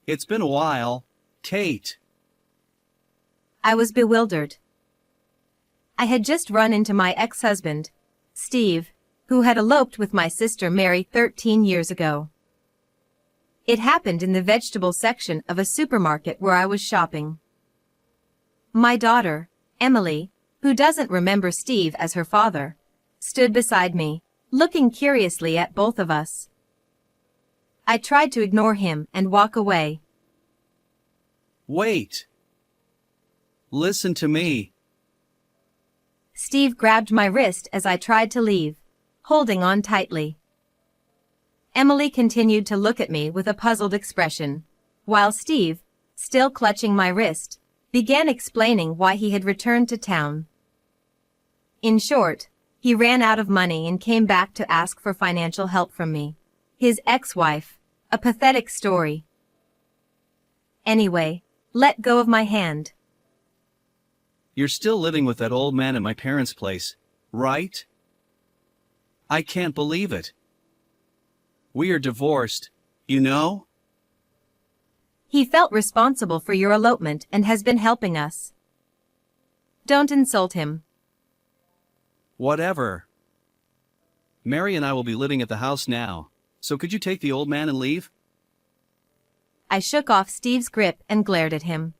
It's been a while, Kate. I was bewildered. I had just run into my ex-husband, Steve, who had eloped with my sister Mary 13 years ago. It happened in the vegetable section of a supermarket where I was shopping. My daughter, Emily, who doesn't remember Steve as her father, stood beside me, looking curiously at both of us. I tried to ignore him and walk away. Wait. Listen to me. Steve grabbed my wrist as I tried to leave, holding on tightly. Emily continued to look at me with a puzzled expression, while Steve, still clutching my wrist, began explaining why he had returned to town. In short, he ran out of money and came back to ask for financial help from me, his ex-wife, a pathetic story. Anyway, let go of my hand. You're still living with that old man at my parents' place, right? I can't believe it. We are divorced, you know? He felt responsible for your elopement and has been helping us. Don't insult him. Whatever. Mary and I will be living at the house now, so could you take the old man and leave? I shook off Steve's grip and glared at him.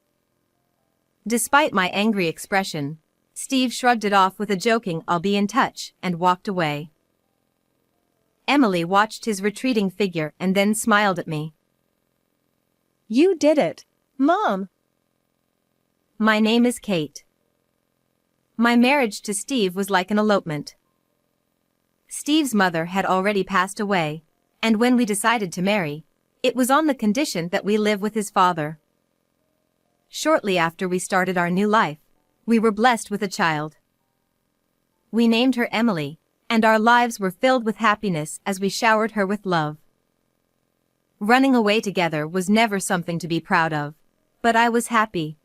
Despite my angry expression, Steve shrugged it off with a joking "I'll be in touch" and walked away. Emily watched his retreating figure and then smiled at me. You did it, Mom. My name is Kate. My marriage to Steve was like an elopement. Steve's mother had already passed away, and when we decided to marry, it was on the condition that we live with his father. Shortly after we started our new life, we were blessed with a child. We named her Emily, and our lives were filled with happiness as we showered her with love. Running away together was never something to be proud of, but I was happy.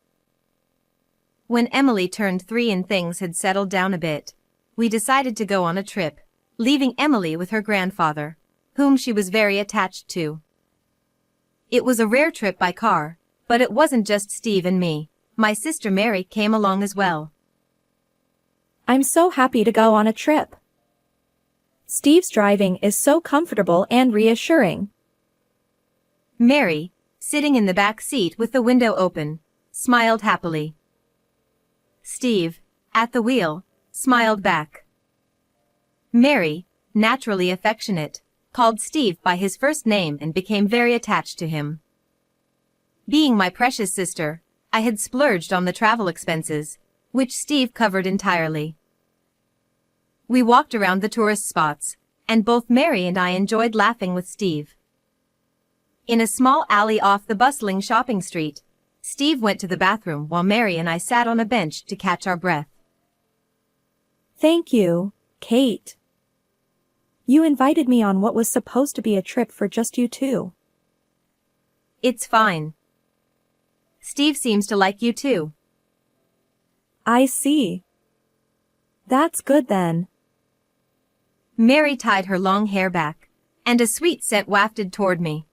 When Emily turned 3 and things had settled down a bit, we decided to go on a trip, leaving Emily with her grandfather, whom she was very attached to. It was a rare trip by car, but it wasn't just Steve and me. My sister Mary came along as well. I'm so happy to go on a trip. Steve's driving is so comfortable and reassuring. Mary, sitting in the back seat with the window open, smiled happily. Steve, at the wheel, smiled back. Mary, naturally affectionate, called Steve by his first name and became very attached to him. Being my precious sister, I had splurged on the travel expenses, which Steve covered entirely. We walked around the tourist spots, and both Mary and I enjoyed laughing with Steve. In a small alley off the bustling shopping street, Steve went to the bathroom while Mary and I sat on a bench to catch our breath. Thank you, Kate. You invited me on what was supposed to be a trip for just you two. It's fine. Steve seems to like you too. I see. That's good then. Mary tied her long hair back, and a sweet scent wafted toward me.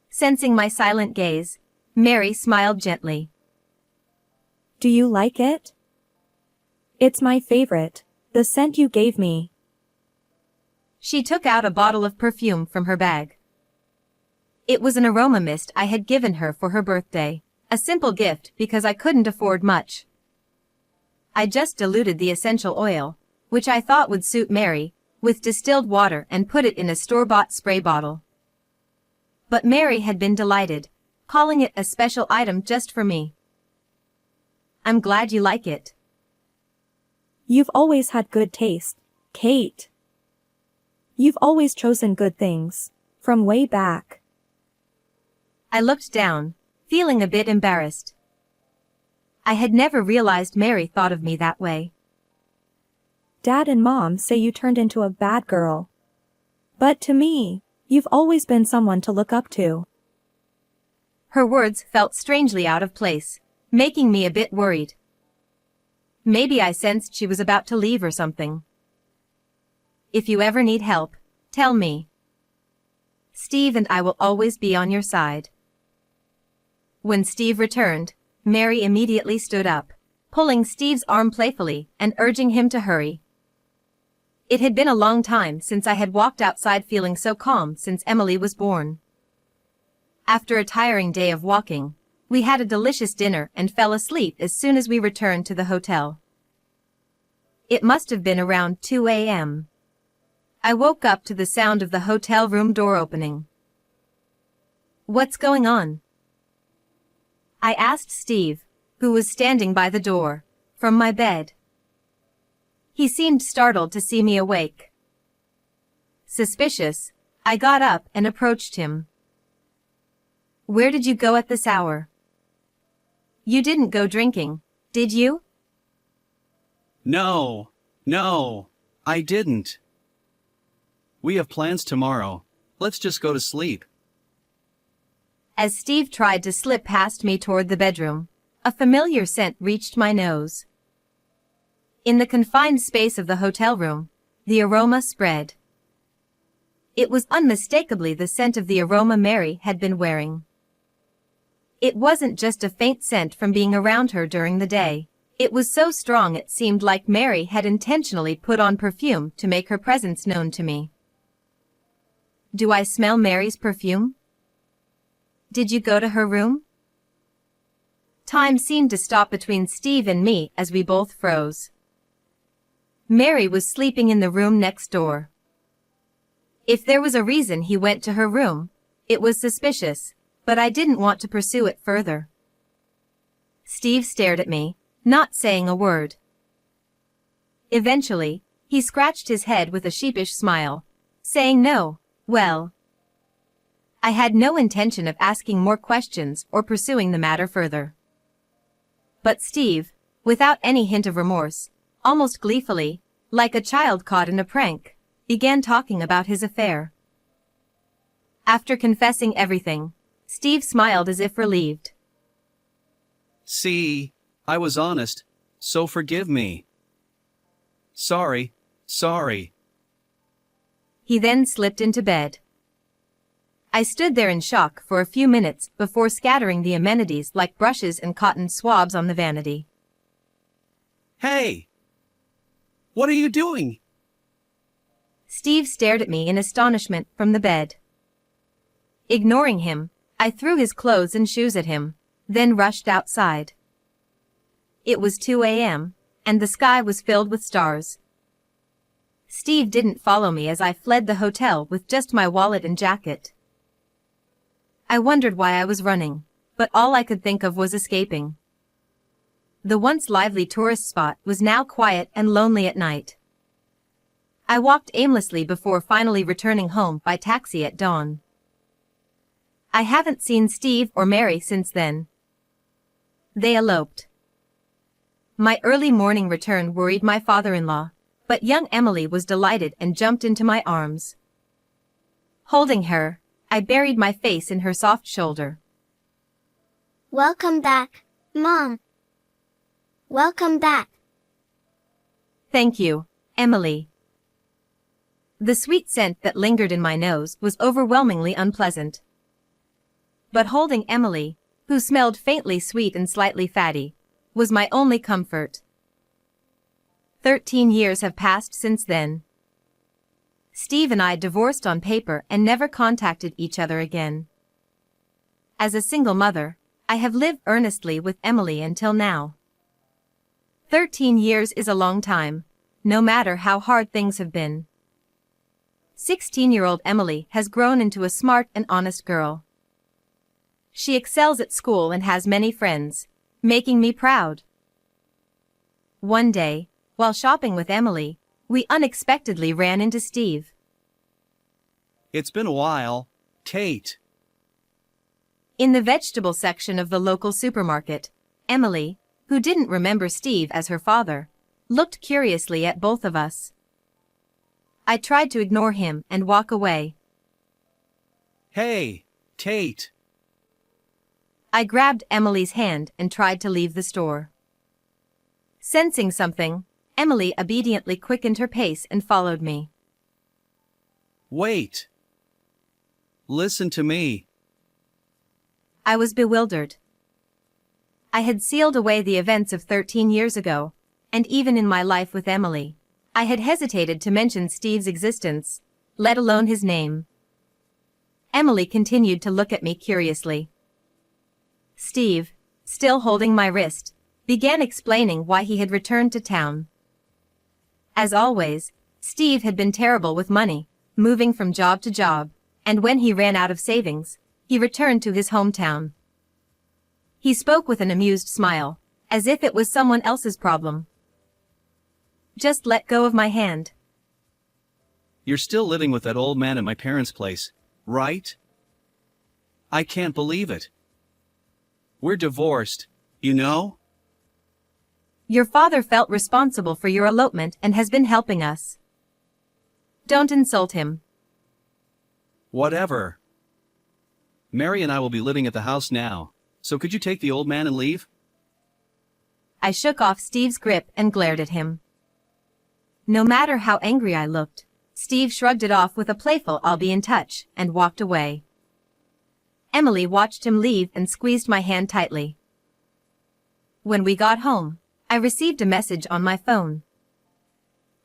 Sensing my silent gaze, Mary smiled gently. Do you like it? It's my favorite, the scent you gave me. She took out a bottle of perfume from her bag. It was an aroma mist I had given her for her birthday, a simple gift because I couldn't afford much. I just diluted the essential oil, which I thought would suit Mary, with distilled water and put it in a store-bought spray bottle. But Mary had been delighted, calling it a special item just for me. I'm glad you like it. You've always had good taste, Kate. You've always chosen good things, from way back. I looked down, feeling a bit embarrassed. I had never realized Mary thought of me that way. Dad and Mom say you turned into a bad girl. But to me, you've always been someone to look up to. Her words felt strangely out of place, making me a bit worried. Maybe I sensed she was about to leave or something. If you ever need help, tell me. Steve and I will always be on your side. When Steve returned, Mary immediately stood up, pulling Steve's arm playfully and urging him to hurry. It had been a long time since I had walked outside feeling so calm since Emily was born. After a tiring day of walking, we had a delicious dinner and fell asleep as soon as we returned to the hotel. It must have been around 2 a.m. I woke up to the sound of the hotel room door opening. "What's going on?" I asked Steve, who was standing by the door, from my bed. He seemed startled to see me awake. Suspicious, I got up and approached him. "Where did you go at this hour? You didn't go drinking, did you?" No, I didn't. We have plans tomorrow. Let's just go to sleep. As Steve tried to slip past me toward the bedroom, a familiar scent reached my nose. In the confined space of the hotel room, the aroma spread. It was unmistakably the scent of the aroma Mary had been wearing. It wasn't just a faint scent from being around her during the day. It was so strong it seemed like Mary had intentionally put on perfume to make her presence known to me. "Do I smell Mary's perfume? Did you go to her room?" Time seemed to stop between Steve and me as we both froze. Mary was sleeping in the room next door. If there was a reason he went to her room, it was suspicious, but I didn't want to pursue it further. Steve stared at me, not saying a word. Eventually, he scratched his head with a sheepish smile, saying no. Well, I had no intention of asking more questions or pursuing the matter further. But Steve, without any hint of remorse, almost gleefully, like a child caught in a prank, began talking about his affair. After confessing everything, Steve smiled as if relieved. "See, I was honest, so forgive me." Sorry. He then slipped into bed. I stood there in shock for a few minutes before scattering the amenities like brushes and cotton swabs on the vanity. "Hey! What are you doing?" Steve stared at me in astonishment from the bed. Ignoring him, I threw his clothes and shoes at him, then rushed outside. It was 2 a.m., and the sky was filled with stars. Steve didn't follow me as I fled the hotel with just my wallet and jacket. I wondered why I was running, but all I could think of was escaping. The once lively tourist spot was now quiet and lonely at night. I walked aimlessly before finally returning home by taxi at dawn. I haven't seen Steve or Mary since then. They eloped. My early morning return worried my father-in-law, but young Emily was delighted and jumped into my arms. Holding her, I buried my face in her soft shoulder. "Welcome back, Mom. Welcome back." "Thank you, Emily." The sweet scent that lingered in my nose was overwhelmingly unpleasant. But holding Emily, who smelled faintly sweet and slightly fatty, was my only comfort. 13 years have passed since then. Steve and I divorced on paper and never contacted each other again. As a single mother, I have lived earnestly with Emily until now. 13 years is a long time, no matter how hard things have been. 16-year-old Emily has grown into a smart and honest girl. She excels at school and has many friends, making me proud. One day, while shopping with Emily, we unexpectedly ran into Steve. "It's been a while, Kate." In the vegetable section of the local supermarket, Emily, who didn't remember Steve as her father, looked curiously at both of us. I tried to ignore him and walk away. "Hey, Kate." I grabbed Emily's hand and tried to leave the store. Sensing something, Emily obediently quickened her pace and followed me. "Wait. Listen to me." I was bewildered, I had sealed away the events of 13 years ago, and even in my life with Emily, I had hesitated to mention Steve's existence, let alone his name. Emily continued to look at me curiously. Steve, still holding my wrist, began explaining why he had returned to town. As always, Steve had been terrible with money, moving from job to job, and when he ran out of savings, he returned to his hometown. He spoke with an amused smile, as if it was someone else's problem. Just let go of my hand. You're still living with that old man at my parents' place, right? I can't believe it. We're divorced, you know? Your father felt responsible for your elopement and has been helping us. Don't insult him. Whatever. Mary and I will be living at the house now, so could you take the old man and leave? I shook off Steve's grip and glared at him. No matter how angry I looked, Steve shrugged it off with a playful "I'll be in touch" and walked away. Emily watched him leave and squeezed my hand tightly. When we got home, I received a message on my phone.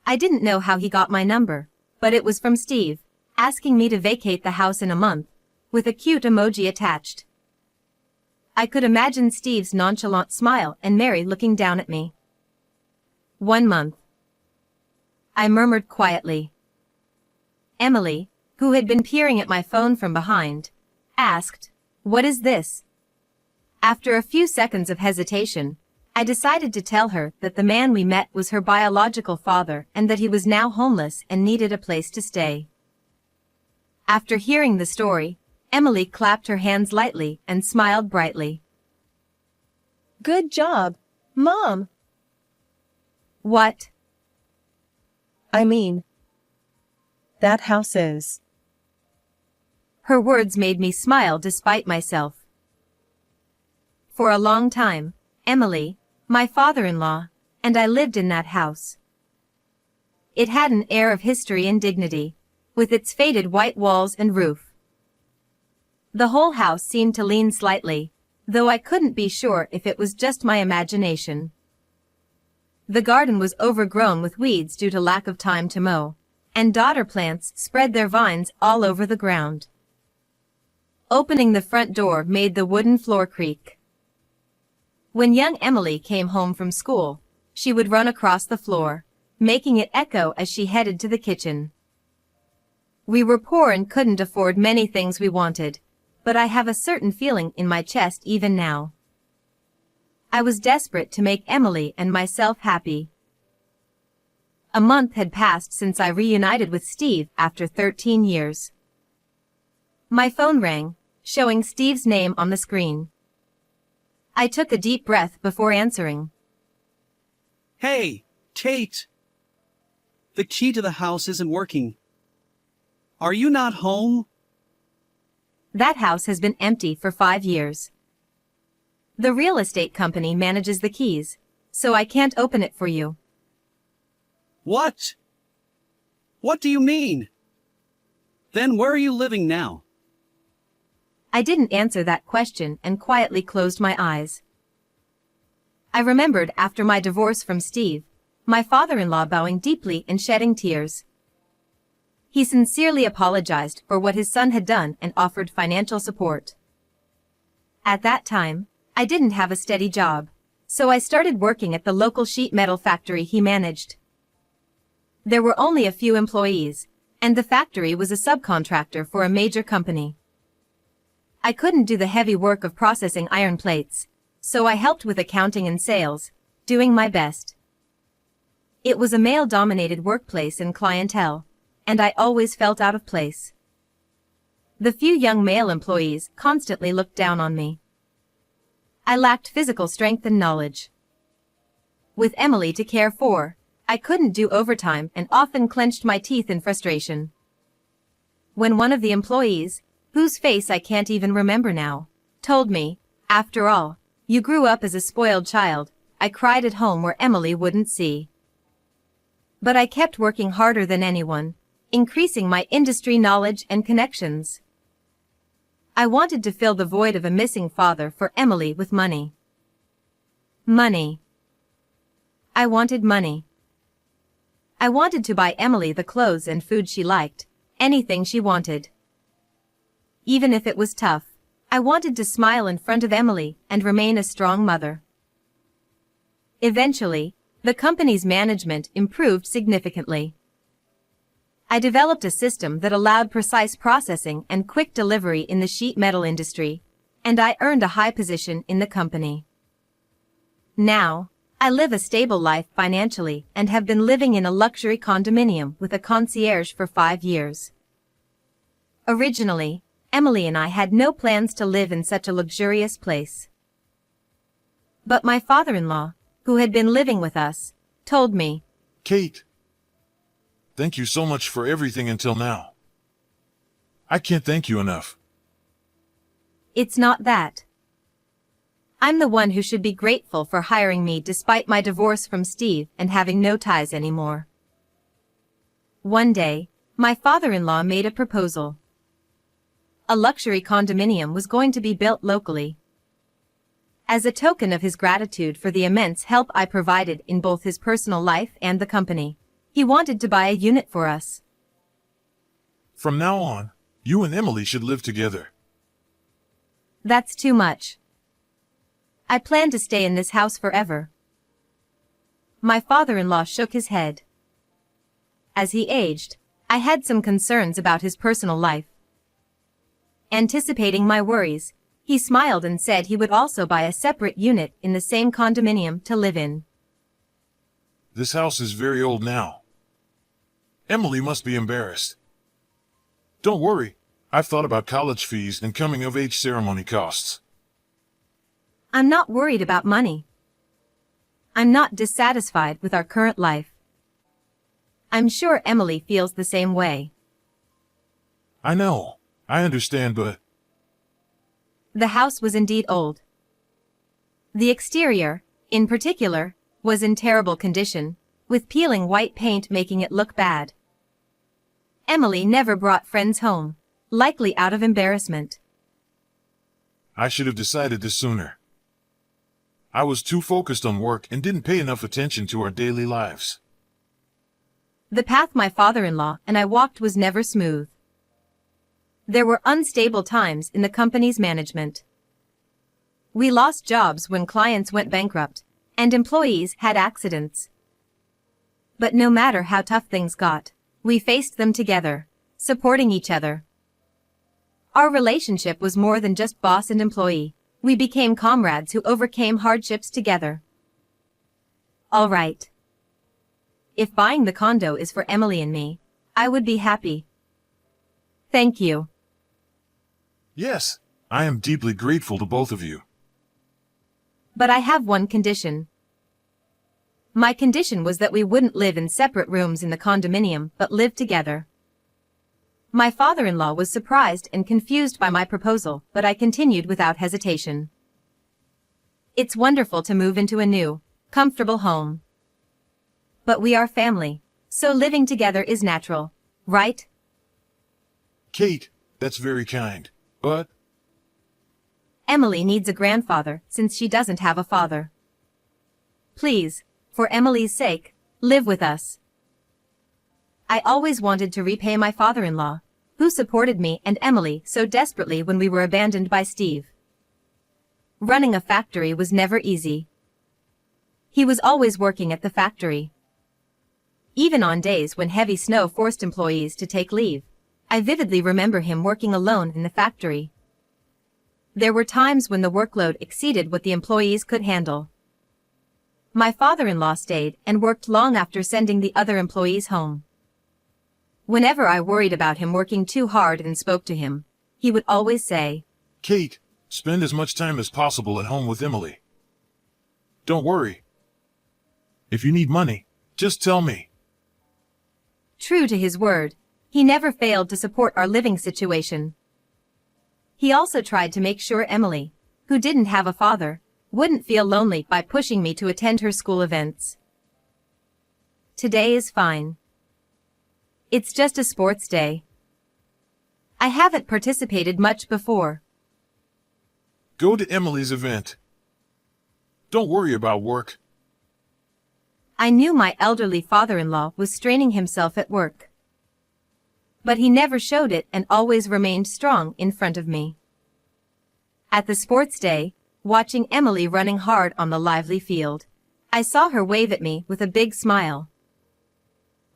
I didn't know how he got my number, but it was from Steve, asking me to vacate the house in a month, with a cute emoji attached. I could imagine Steve's nonchalant smile and Mary looking down at me. 1 month. I murmured quietly. Emily, who had been peering at my phone from behind, asked, "What is this?" After a few seconds of hesitation, I decided to tell her that the man we met was her biological father and that he was now homeless and needed a place to stay. After hearing the story, Emily clapped her hands lightly and smiled brightly. Good job, Mom. What? I mean, that house is. Her words made me smile despite myself. For a long time, Emily, my father-in-law, and I lived in that house. It had an air of history and dignity, with its faded white walls and roof. The whole house seemed to lean slightly, though I couldn't be sure if it was just my imagination. The garden was overgrown with weeds due to lack of time to mow, and dodder plants spread their vines all over the ground. Opening the front door made the wooden floor creak. When young Emily came home from school, she would run across the floor, making it echo as she headed to the kitchen. We were poor and couldn't afford many things we wanted, but I have a certain feeling in my chest even now. I was desperate to make Emily and myself happy. A month had passed since I reunited with Steve after 13 years. My phone rang, showing Steve's name on the screen. I took a deep breath before answering. Hey, Kate! The key to the house isn't working. Are you not home? That house has been empty for 5 years. The real estate company manages the keys, so I can't open it for you. What? What do you mean? Then where are you living now? I didn't answer that question and quietly closed my eyes. I remembered after my divorce from Steve, my father-in-law bowing deeply and shedding tears. He sincerely apologized for what his son had done and offered financial support. At that time, I didn't have a steady job, so I started working at the local sheet metal factory he managed. There were only a few employees, and the factory was a subcontractor for a major company. I couldn't do the heavy work of processing iron plates, so I helped with accounting and sales, doing my best. It was a male-dominated workplace and clientele, and I always felt out of place. The few young male employees constantly looked down on me. I lacked physical strength and knowledge. With Emily to care for, I couldn't do overtime and often clenched my teeth in frustration. When one of the employees, whose face I can't even remember now, told me, "After all, you grew up as a spoiled child," I cried at home where Emily wouldn't see. But I kept working harder than anyone, increasing my industry knowledge and connections. I wanted to fill the void of a missing father for Emily with money. Money. I wanted money. I wanted to buy Emily the clothes and food she liked, anything she wanted. Even if it was tough, I wanted to smile in front of Emily and remain a strong mother. Eventually, the company's management improved significantly. I developed a system that allowed precise processing and quick delivery in the sheet metal industry, and I earned a high position in the company. Now, I live a stable life financially and have been living in a luxury condominium with a concierge for 5 years. Originally, Emily and I had no plans to live in such a luxurious place. But my father-in-law, who had been living with us, told me, Kate, thank you so much for everything until now. I can't thank you enough. "It's not that. I'm the one who should be grateful for hiring me despite my divorce from Steve and having no ties anymore." One day, my father-in-law made a proposal. A luxury condominium was going to be built locally. As a token of his gratitude for the immense help I provided in both his personal life and the company, he wanted to buy a unit for us. From now on, you and Emily should live together. That's too much. I plan to stay in this house forever. My father-in-law shook his head. As he aged, I had some concerns about his personal life. Anticipating my worries, he smiled and said he would also buy a separate unit in the same condominium to live in. This house is very old now. Emily must be embarrassed. Don't worry, I've thought about college fees and coming-of-age ceremony costs. I'm not worried about money. I'm not dissatisfied with our current life. I'm sure Emily feels the same way. I know, I understand, but The house was indeed old. The exterior, in particular, was in terrible condition, with peeling white paint making it look bad. Emily never brought friends home, likely out of embarrassment. I should have decided this sooner. I was too focused on work and didn't pay enough attention to our daily lives. The path my father-in-law and I walked was never smooth. There were unstable times in the company's management. We lost jobs when clients went bankrupt, and employees had accidents. But no matter how tough things got, we faced them together, supporting each other. Our relationship was more than just boss and employee. We became comrades who overcame hardships together. All right. If buying the condo is for Emily and me, I would be happy. Thank you. Yes, I am deeply grateful to both of you. But I have one condition. My condition was that we wouldn't live in separate rooms in the condominium, but live together. My father-in-law was surprised and confused by my proposal, but I continued without hesitation. It's wonderful to move into a new, comfortable home. But we are family, so living together is natural, right? Kate, that's very kind, but Emily needs a grandfather since she doesn't have a father. Please, for Emily's sake, live with us. I always wanted to repay my father-in-law, who supported me and Emily so desperately when we were abandoned by Steve. Running a factory was never easy. He was always working at the factory. Even on days when heavy snow forced employees to take leave, I vividly remember him working alone in the factory. There were times when the workload exceeded what the employees could handle. My father-in-law stayed and worked long after sending the other employees home. Whenever I worried about him working too hard and spoke to him, he would always say, Kate, spend as much time as possible at home with Emily. Don't worry. If you need money, just tell me. True to his word, he never failed to support our living situation. He also tried to make sure Emily, who didn't have a father, wouldn't feel lonely by pushing me to attend her school events. Today is fine. It's just a sports day. I haven't participated much before. Go to Emily's event. Don't worry about work. I knew my elderly father-in-law was straining himself at work. But he never showed it and always remained strong in front of me. At the sports day, watching Emily running hard on the lively field, I saw her wave at me with a big smile.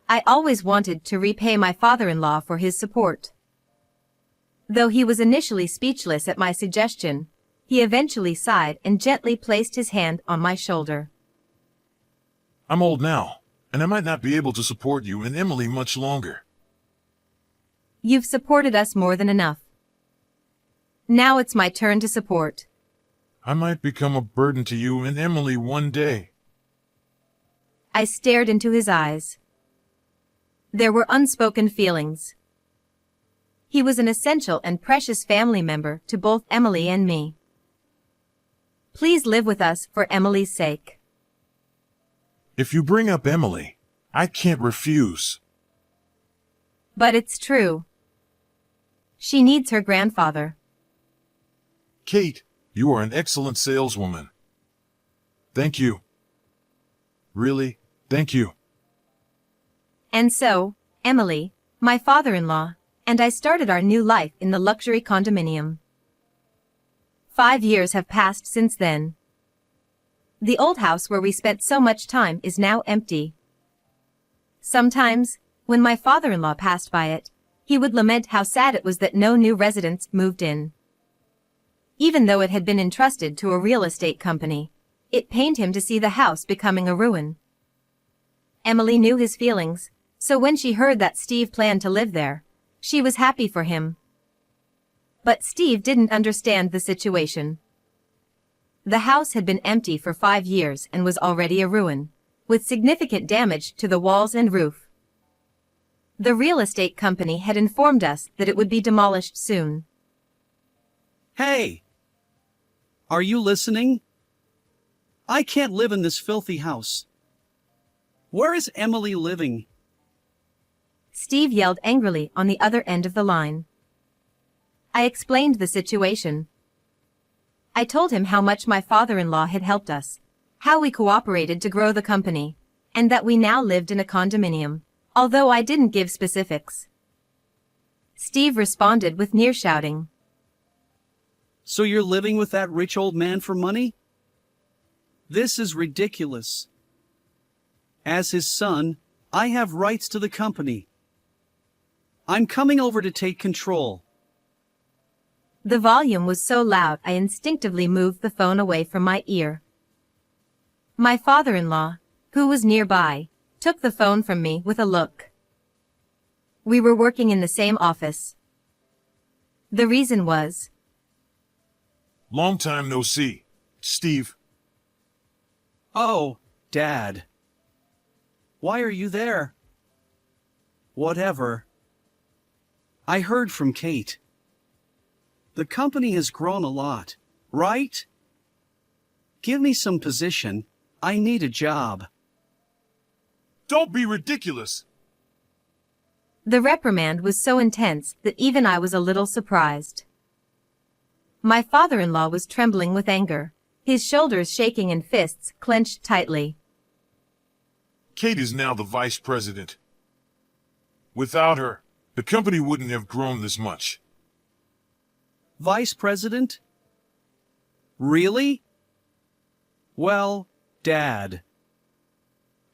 I always wanted to repay my father-in-law for his support. Though he was initially speechless at my suggestion, he eventually sighed and gently placed his hand on my shoulder. I'm old now, and I might not be able to support you and Emily much longer. You've supported us more than enough. Now it's my turn to support. I might become a burden to you and Emily one day. I stared into his eyes. There were unspoken feelings. He was an essential and precious family member to both Emily and me. Please live with us for Emily's sake. If you bring up Emily, I can't refuse. But it's true. She needs her grandfather. Kate, you are an excellent saleswoman. Thank you. Really, thank you. And so, Emily, my father-in-law, and I started our new life in the luxury condominium. 5 years have passed since then. The old house where we spent so much time is now empty. Sometimes, when my father-in-law passed by it, he would lament how sad it was that no new residents moved in. Even though it had been entrusted to a real estate company, it pained him to see the house becoming a ruin. Emily knew his feelings, so when she heard that Steve planned to live there, she was happy for him. But Steve didn't understand the situation. The house had been empty for 5 years and was already a ruin, with significant damage to the walls and roof. The real estate company had informed us that it would be demolished soon. Hey! Are you listening? I can't live in this filthy house. Where is Emily living? Steve yelled angrily on the other end of the line. I explained the situation. I told him how much my father-in-law had helped us, how we cooperated to grow the company, and that we now lived in a condominium, although I didn't give specifics. Steve responded with near shouting. So you're living with that rich old man for money? This is ridiculous. As his son, I have rights to the company. I'm coming over to take control. The volume was so loud I instinctively moved the phone away from my ear. My father-in-law, who was nearby, took the phone from me with a look. We were working in the same office. The reason was, Long time no see, Steve. Oh, Dad. Why are you there? Whatever. I heard from Kate. The company has grown a lot, right? Give me some position. I need a job. Don't be ridiculous. the reprimand was so intense that even I was a little surprised. My father-in-law was trembling with anger, his shoulders shaking and fists clenched tightly. Kate is now the vice president. Without her, the company wouldn't have grown this much. Vice President? Really? Well, Dad.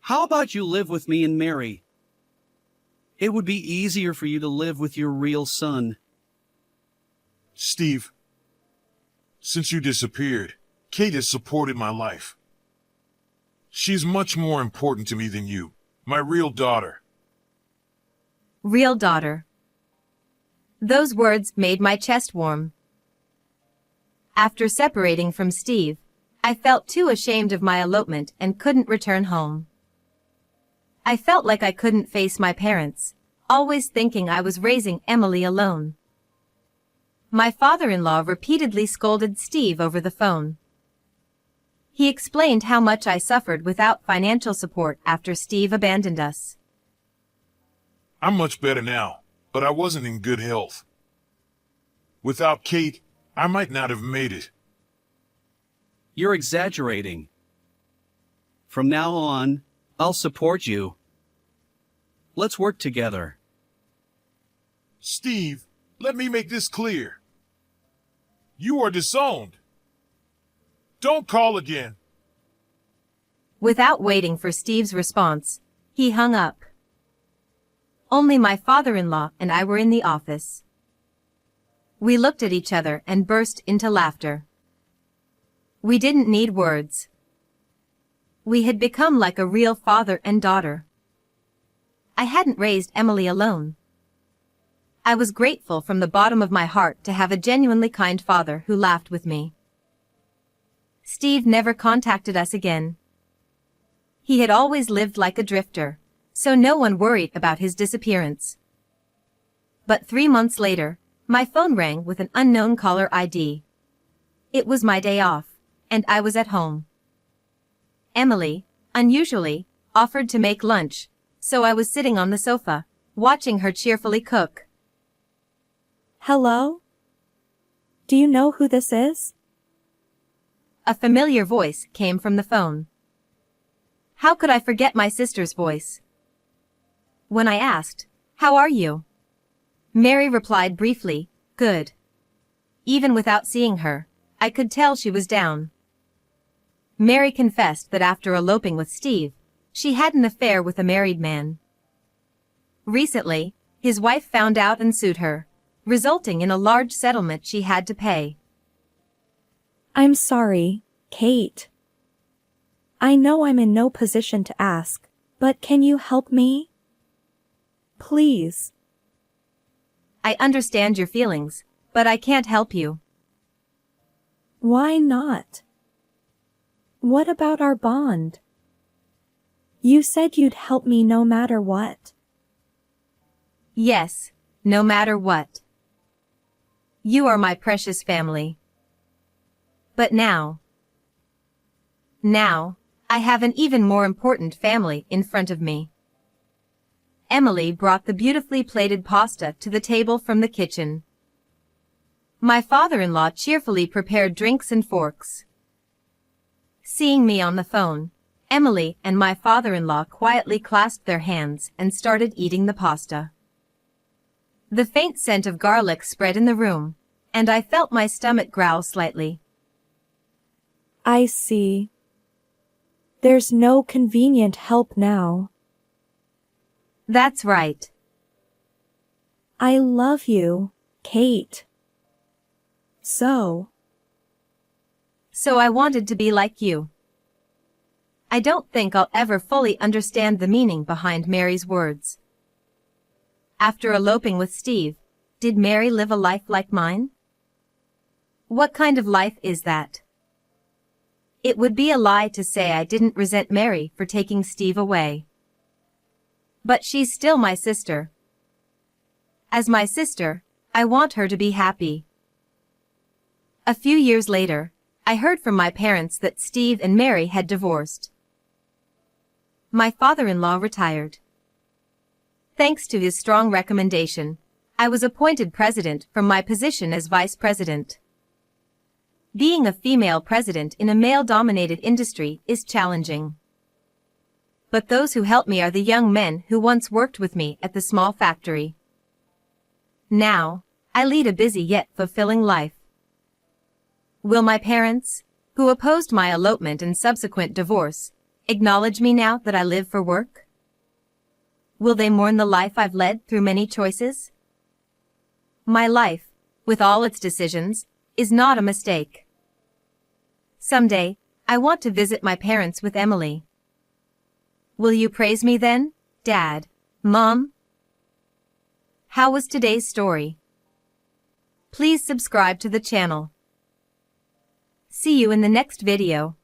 How about you live with me and Mary? It would be easier for you to live with your real son. Steve, since you disappeared, Kate has supported my life. She's much more important to me than you, my real daughter. Real daughter. Those words made my chest warm. After separating from Steve, I felt too ashamed of my elopement and couldn't return home. I felt like I couldn't face my parents, always thinking I was raising Emily alone. My father-in-law repeatedly scolded Steve over the phone. He explained how much I suffered without financial support after Steve abandoned us. I'm much better now, but I wasn't in good health. Without Kate, I might not have made it. You're exaggerating. From now on, I'll support you. Let's work together. Steve, let me make this clear. You are disowned. Don't call again. Without waiting for Steve's response, he hung up. Only my father-in-law and I were in the office. We looked at each other and burst into laughter. We didn't need words. We had become like a real father and daughter. I hadn't raised Emily alone. I was grateful from the bottom of my heart to have a genuinely kind father who laughed with me. Steve never contacted us again. He had always lived like a drifter, so no one worried about his disappearance. But 3 months later, my phone rang with an unknown caller ID. It was my day off, and I was at home. Emily, unusually, offered to make lunch, so I was sitting on the sofa, watching her cheerfully cook. Hello? Do you know who this is? A familiar voice came from the phone. How could I forget my sister's voice? When I asked, "How are you?" Mary replied briefly, "Good." Even without seeing her, I could tell she was down. Mary confessed that after eloping with Steve, she had an affair with a married man. Recently, his wife found out and sued her, resulting in a large settlement she had to pay. I'm sorry, Kate. I know I'm in no position to ask, but can you help me? Please. I understand your feelings, but I can't help you. Why not? What about our bond? You said you'd help me no matter what. Yes, no matter what. You are my precious family. But now, I have an even more important family in front of me. Emily brought the beautifully plated pasta to the table from the kitchen. My father-in-law cheerfully prepared drinks and forks. Seeing me on the phone, Emily and my father-in-law quietly clasped their hands and started eating the pasta. The faint scent of garlic spread in the room, and I felt my stomach growl slightly. I see. There's no convenient help now. That's right. I love you, Kate. So I wanted to be like you. I don't think I'll ever fully understand the meaning behind Mary's words. After eloping with Steve, did Mary live a life like mine? What kind of life is that? It would be a lie to say I didn't resent Mary for taking Steve away. But she's still my sister. As my sister, I want her to be happy. A few years later, I heard from my parents that Steve and Mary had divorced. My father-in-law retired. Thanks to his strong recommendation, I was appointed president from my position as vice president. Being a female president in a male-dominated industry is challenging. But those who help me are the young men who once worked with me at the small factory. Now, I lead a busy yet fulfilling life. Will my parents, who opposed my elopement and subsequent divorce, acknowledge me now that I live for work? Will they mourn the life I've led through many choices? My life, with all its decisions, is not a mistake. Someday, I want to visit my parents with Emily. Will you praise me then, Dad, Mom? How was today's story? Please subscribe to the channel. See you in the next video.